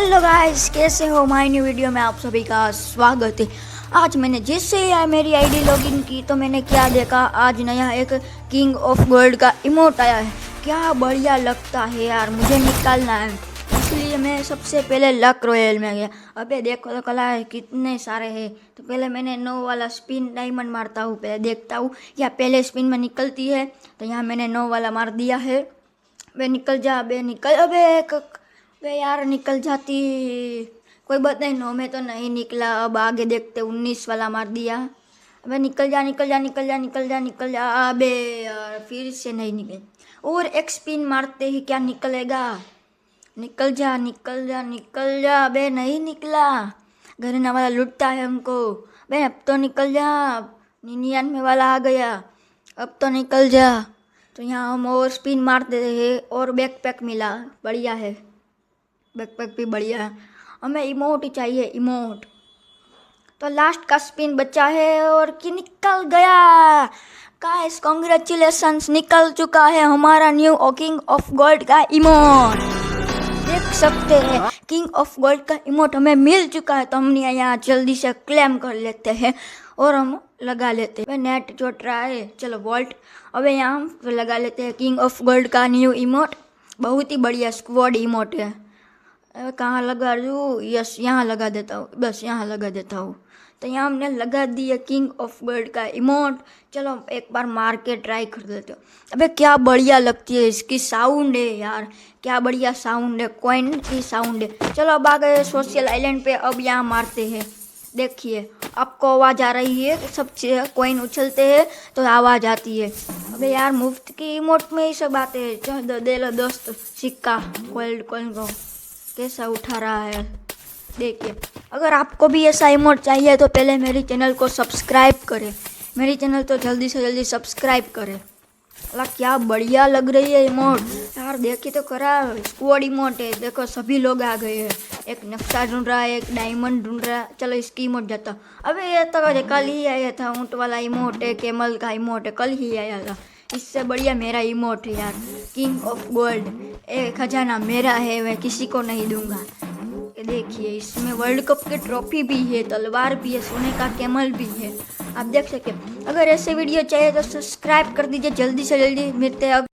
Hello guys, कैसे हो? My new video में आप सभी का स्वागत है। आज मैंने जैसे ही मेरी आईडी लॉगिन की तो मैंने क्या देखा, आज नया एक किंग ऑफ गोल्ड का इमोट आया है। क्या बढ़िया लगता है यार, मुझे निकालना है, इसलिए मैं सबसे पहले लक रॉयल में गया। अबे देखो तो कला है कितने सारे हैं। तो पहले मैंने 9 वाला स्पिन डायमंड मारता हूँ, पहले देखता हूँ या पहले स्पिन में निकलती है। तो यहाँ मैंने 9 वाला मार दिया है। बे निकल जा, बे निकल, अबे बे यार निकल जाती। कोई बात नहीं, 9 में तो नहीं निकला। अब आगे देखते, 19 वाला मार दिया। अबे निकल जा निकल जा निकल जा निकल जा निकल जा। अबे यार फिर से नहीं निकले। और एक स्पिन मारते ही क्या निकलेगा? निकल जा निकल जा निकल जा। अबे नहीं निकला। घरेना वाला लुटता है हमको। बे अब तो निकल जा। 99 वाला आ गया, अब तो निकल जा। तो यहाँ हम और स्पिन मारते हैं और बैकपैक मिला, बढ़िया है। बैकपैक भी बढ़िया है। हमें इमोट ही चाहिए, इमोट। तो लास्ट का स्पिन बचा है और कि निकल गया। गाइस कांग्रेचुलेशंस, निकल चुका है हमारा न्यू किंग ऑफ गोल्ड का इमोट। देख सकते हैं किंग ऑफ गोल्ड का इमोट हमें मिल चुका है। तो हम यहाँ जल्दी से क्लेम कर लेते हैं और हम लगा लेते हैं। नेट चोट रहा है, चलो वॉल्ट। अबे यहाँ हम लगा लेते हैं किंग ऑफ गोल्ड का न्यू इमोट। बहुत ही बढ़िया स्क्वाड इमोट है। कहाँ लगा दूँ? यस, यहाँ लगा देता हूँ, बस यहाँ लगा देता हूँ। तो यहाँ हमने लगा दिया किंग ऑफ गोल्ड का इमोट। चलो एक बार मार के ट्राई कर देते हो। अबे क्या बढ़िया लगती है इसकी साउंड है यार, क्या बढ़िया साउंड है, कॉइन की साउंड है। चलो अब आ गए सोशल आइलैंड पे। अब यहाँ मारते हैं, देखिए आपको आवाज़ आ रही है। सब कॉइन उछलते हैं तो आवाज़ आती है। अबे यार मुफ्त की इमोट में ही सब आते हैं। चलो दे लो दोस्त सिक्का। गोल्ड कॉइन को कैसा उठा रहा है, देखिए। अगर आपको भी ऐसा इमोट चाहिए तो पहले मेरी चैनल को सब्सक्राइब करें। मेरी चैनल तो जल्दी से जल्दी सब्सक्राइब करें। अला क्या बढ़िया लग रही है इमोट यार, देखिए तो करा। स्क्वाड इमोट है, देखो सभी लोग आ गए हैं। एक नक्शा ढूंढ रहा है, एक डायमंड ढूंढ रहा है। चलो इसकी इमोट जाता। अबे ये तो कल ही आया था, ऊँट वाला इमोट है, कैमल का इमोट है, कल ही आया था। इससे बढ़िया मेरा इमोट है यार, किंग ऑफ गोल्ड। एक खजाना मेरा है, मैं किसी को नहीं दूंगा। देखिए इसमें वर्ल्ड कप की ट्रॉफी भी है, तलवार भी है, सोने का कैमल भी है। आप देख सकते हैं। अगर ऐसे वीडियो चाहिए तो सब्सक्राइब कर दीजिए जल्दी से जल्दी। मिलते हैं अब।